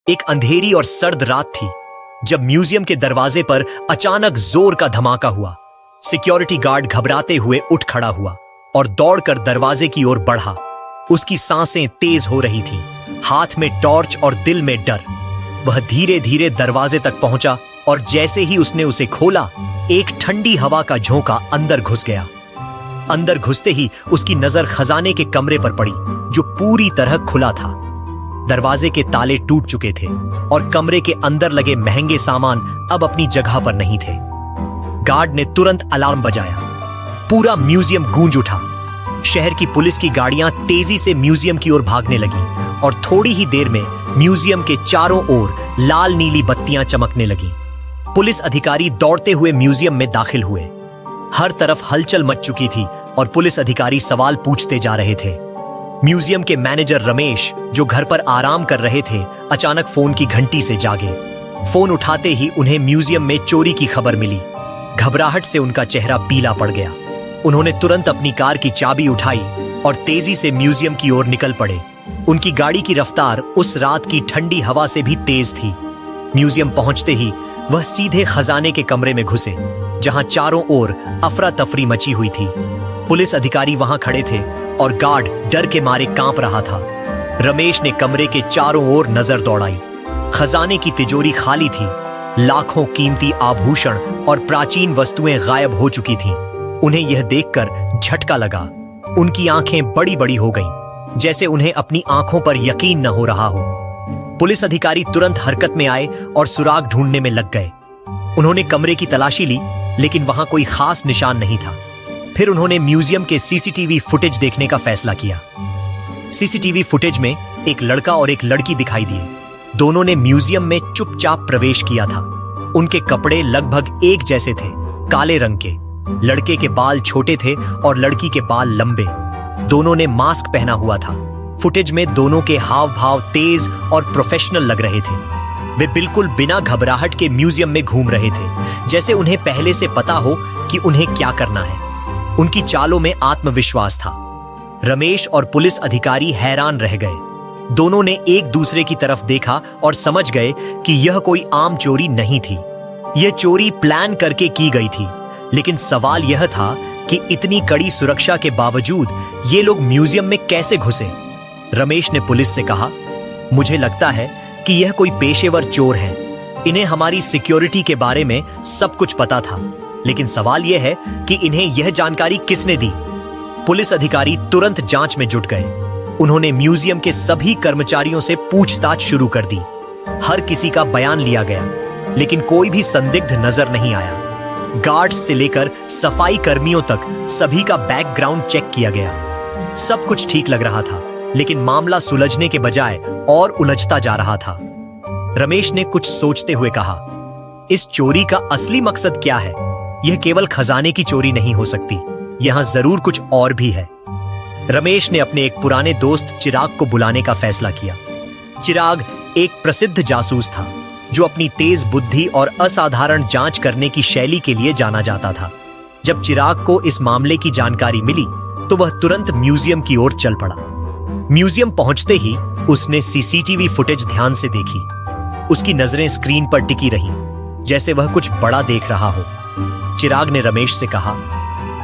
एक अंधेरी और सर्द रात थी जब म्यूजियम के दरवाजे पर अचानक जोर का धमाका हुआ। सिक्योरिटी गार्ड घबराते हुए उठ खड़ा हुआ और दौड़कर दरवाजे की ओर बढ़ा। उसकी सांसें तेज हो रही थीं, हाथ में टॉर्च और दिल में डर। वह धीरे धीरे दरवाजे तक पहुंचा और जैसे ही उसने उसे खोला, एक ठंडी हवा का झोंका अंदर घुस गया। अंदर घुसते ही उसकी नजर खजाने के कमरे पर पड़ी, जो पूरी तरह खुला था। दरवाजे के ताले टूट चुके थे और कमरे के अंदर लगे महंगे सामान अब अपनी जगह पर नहीं थे। गार्ड ने तुरंत अलार्म बजाया। पूरा म्यूजियम गूंज उठा। शहर की पुलिस की गाड़ियां तेजी से म्यूजियम की ओर भागने लगी और थोड़ी ही देर में म्यूजियम के चारों ओर लाल नीली बत्तियां चमकने लगीं। पुलिस अधिकारी दौड़ते हुए म्यूजियम में दाखिल हुए। हर तरफ हलचल मच चुकी थी और पुलिस अधिकारी सवाल पूछते जा रहे थे। म्यूजियम के मैनेजर रमेश, जो घर पर आराम कर रहे थे, अचानक फोन की घंटी से जागे। फोन उठाते ही उन्हें म्यूजियम में चोरी की खबर मिली। घबराहट से उनका चेहरा पीला पड़ गया। उन्होंने तुरंत अपनी कार की चाबी उठाई और तेजी से म्यूजियम की ओर निकल पड़े। उनकी गाड़ी की रफ्तार उस रात की ठंडी हवा से भी तेज थी। म्यूजियम पहुंचते ही वह सीधे खजाने के कमरे में घुसे, जहां चारों ओर अफरा तफरी मची हुई थी। पुलिस अधिकारी वहां खड़े थे और गार्ड डर के मारे कांप रहा था। रमेश ने कमरे के चारों ओर नजर दौड़ाई। खजाने की तिजोरी खाली थी। लाखों कीमती आभूषण और प्राचीन वस्तुएं गायब हो चुकी थीं। उन्हें यह देखकर झटका लगा। उनकी आंखें बड़ी बड़ी हो गईं, जैसे उन्हें अपनी आंखों पर यकीन न हो रहा हो। पुलिस अधिकारी तुरंत हरकत में आए और सुराग ढूंढने में लग गए। उन्होंने कमरे की तलाशी ली, लेकिन वहां कोई खास निशान नहीं था। फिर उन्होंने म्यूजियम के सीसीटीवी फुटेज देखने का फैसला किया। सीसीटीवी फुटेज में एक लड़का और एक लड़की दिखाई दिए। दोनों ने म्यूजियम में चुपचाप प्रवेश किया था। उनके कपड़े लगभग एक जैसे थे, काले रंग के। लड़के के बाल छोटे थे और लड़की के बाल लंबे। दोनों ने मास्क पहना हुआ था। फुटेज में दोनों के हाव भाव तेज और प्रोफेशनल लग रहे थे। वे बिल्कुल बिना घबराहट के म्यूजियम में घूम रहे थे, जैसे उन्हें पहले से पता हो कि उन्हें क्या करना है। उनकी चालों में आत्मविश्वास था। रमेश और पुलिस अधिकारी हैरान रह गए। दोनों ने एक दूसरे की तरफ देखा और समझ गए कि यह कोई आम चोरी नहीं थी। यह चोरी प्लान करके की गई थी। लेकिन सवाल यह था कि इतनी कड़ी सुरक्षा के बावजूद ये लोग म्यूजियम में कैसे घुसे। रमेश ने पुलिस से कहा, मुझे लगता है कि यह कोई पेशेवर चोर हैं। इन्हें हमारी सिक्योरिटी के बारे में सब कुछ पता था, लेकिन सवाल यह है कि इन्हें यह जानकारी किसने दी। पुलिस अधिकारी तुरंत जांच में जुट गए। उन्होंने म्यूजियम के सभी कर्मचारियों से पूछताछ शुरू कर दी। हर किसी का बयान लिया गया, लेकिन कोई भी संदिग्ध नजर नहीं आया। गार्ड्स से लेकर सफाई कर्मियों तक सभी का बैकग्राउंड चेक किया गया। सब कुछ ठीक लग रहा था, लेकिन मामला सुलझने के बजाय और उलझता जा रहा था। रमेश ने कुछ सोचते हुए कहा, इस चोरी का असली मकसद क्या है? यह केवल खजाने की चोरी नहीं हो सकती। यहां जरूर कुछ और भी है। रमेश ने अपने एक पुराने दोस्त चिराग को बुलाने का फैसला किया। चिराग एक प्रसिद्ध जासूस था, जो अपनी तेज बुद्धि और असाधारण जांच करने की शैली के लिए जाना जाता था। जब चिराग को इस मामले की जानकारी मिली, तो वह तुरंत म्यूजियम की ओर चल पड़ा। म्यूजियम पहुंचते ही उसने सीसीटीवी फुटेज ध्यान से देखी। उसकी नजरें स्क्रीन पर टिकी रहीं, जैसे वह कुछ बड़ा देख रहा हो। चिराग ने रमेश से कहा,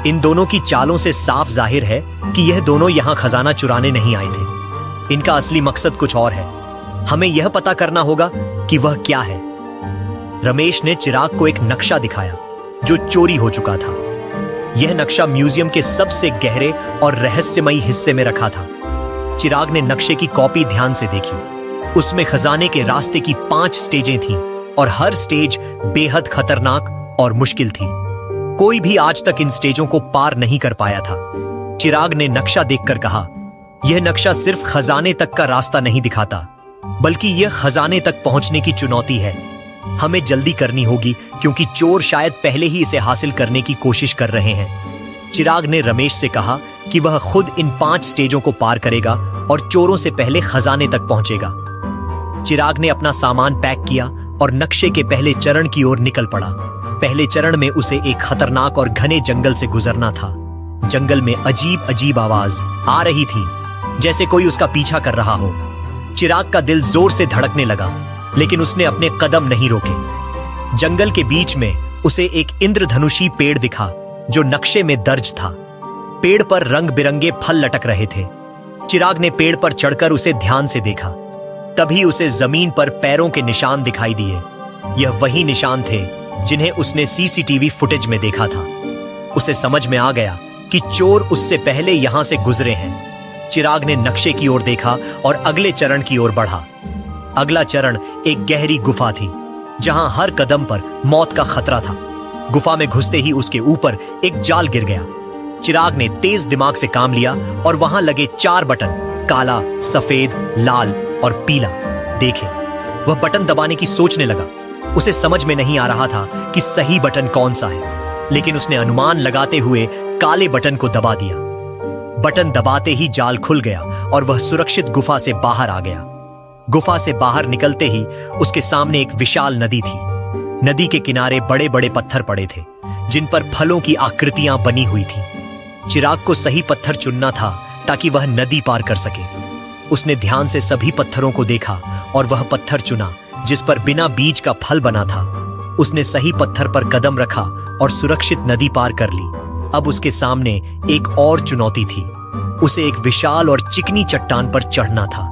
इन दोनों की चालों से साफ जाहिर है कि यह दोनों यहां खजाना चुराने नहीं आए थे। इनका असली मकसद कुछ और है। हमें यह पता करना होगा कि वह क्या है। रमेश ने चिराग को एक नक्शा दिखाया, जो चोरी हो चुका था। यह नक्शा म्यूजियम के सबसे गहरे और रहस्यमयी हिस्से में रखा था। चिराग ने नक्शे की कॉपी ध्यान से देखी। उसमें खजाने के रास्ते की 5 स्टेजें थीं और हर स्टेज बेहद खतरनाक और मुश्किल थी। कोई भी आज तक इन स्टेजों को पार नहीं कर पाया था। चिराग ने नक्शा देखकर कहा, यह नक्शा सिर्फ खजाने तक का रास्ता नहीं दिखाता, बल्कि यह खजाने तक पहुंचने की चुनौती है। हमें जल्दी करनी होगी, क्योंकि चोर शायद पहले ही इसे हासिल करने की कोशिश कर रहे हैं। चिराग ने रमेश से कहा कि वह खुद इन 5 स्टेजों को पार करेगा और चोरों से पहले खजाने तक पहुंचेगा। चिराग ने अपना सामान पैक किया और नक्शे के पहले चरण की ओर निकल पड़ा। पहले चरण में उसे एक खतरनाक और घने जंगल से गुजरना था। जंगल में अजीब अजीब आवाज आ रही थी, जैसे कोई उसका पीछा कर रहा हो। चिराग का दिल जोर से धड़कने लगा, लेकिन उसने अपने कदम नहीं रोके। जंगल के बीच में उसे एक इंद्रधनुषी पेड़ दिखा जो नक्शे में दर्ज था। पेड़ पर रंग बिरंगे फल लटक रहे थे। चिराग ने पेड़ पर चढ़कर उसे ध्यान से देखा। तभी उसे जमीन पर पैरों के निशान दिखाई दिए। यह वही निशान थे जिन्हें उसने सीसीटीवी फुटेज में देखा था। उसे समझ में आ गया कि चोर उससे पहले यहां से गुजरे हैं। चिराग ने नक्शे की ओर देखा और अगले चरण की ओर बढ़ा। अगला चरण एक गहरी गुफा थी, जहां हर कदम पर मौत का खतरा था। गुफा में घुसते ही उसके ऊपर एक जाल गिर गया। चिराग ने तेज दिमाग से काम लिया और वहां लगे 4 बटन, काला, सफेद, लाल और पीला, देखे। वह बटन दबाने की सोचने लगा। उसे समझ में नहीं आ रहा था कि सही बटन कौन सा है, लेकिन उसने अनुमान लगाते हुए काले बटन को दबा दिया। बटन दबाते ही जाल खुल गया और वह सुरक्षित गुफा से बाहर आ गया। गुफा से बाहर निकलते ही उसके सामने एक विशाल नदी थी। नदी के किनारे बड़े बड़े पत्थर पड़े थे, जिन पर फलों की आकृतियां बनी हुई थी। चिराग को सही पत्थर चुनना था ताकि वह नदी पार कर सके। उसने ध्यान से सभी पत्थरों को देखा और वह पत्थर चुना जिस पर बिना बीज का फल बना था। उसने सही पत्थर पर कदम रखा और सुरक्षित नदी पार कर ली। अब उसके सामने एक और चुनौती थी। उसे एक विशाल और चिकनी चट्टान पर चढ़ना था।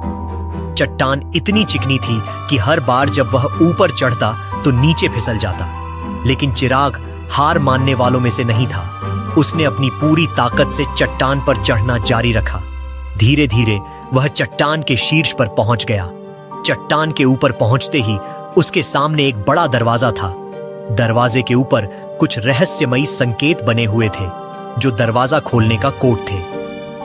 चट्टान इतनी चिकनी थी कि हर बार जब वह ऊपर चढ़ता तो नीचे फिसल जाता। लेकिन चिराग हार मानने वालों में से नहीं था। उसने अपनी पूरी ताकत से चट्टान पर चढ़ना जारी रखा। धीरे धीरे वह चट्टान के शीर्ष पर पहुंच गया। चट्टान के ऊपर पहुंचते ही उसके सामने एक बड़ा दरवाजा था। दरवाजे के ऊपर कुछ रहस्यमयी संकेत बने हुए थे, जो दरवाजा खोलने का कोड थे।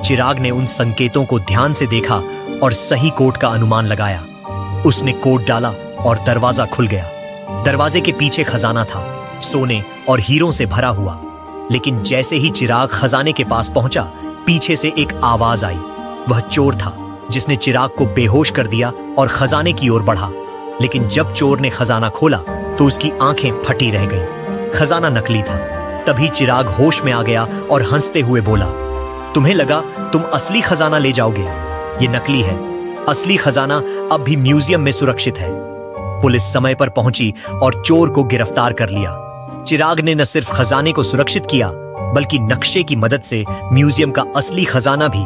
चिराग ने उन संकेतों को ध्यान से देखा और सही कोड का अनुमान लगाया। उसने कोड डाला और दरवाजा खुल गया। दरवाजे के पीछे खजाना था, सोने और हीरों से भरा हुआ। लेकिन जैसे ही चिराग खजाने के पास पहुंचा, पीछे से एक आवाज आई। वह चोर था जिसने चिराग को बेहोश कर दिया और खजाने की ओर बढ़ा। लेकिन जब चोर ने खजाना खोला तो उसकी आंखें फटी रह गईं। खजाना नकली था। तभी चिराग होश में आ गया और हंसते हुए बोला, तुम्हें लगा तुम असली खजाना ले जाओगे? ये नकली है। असली खजाना अब भी म्यूजियम में सुरक्षित है। पुलिस समय पर पहुंची और चोर को गिरफ्तार कर लिया। चिराग ने न सिर्फ खजाने को सुरक्षित किया, बल्कि नक्शे की मदद से म्यूजियम का असली खजाना भी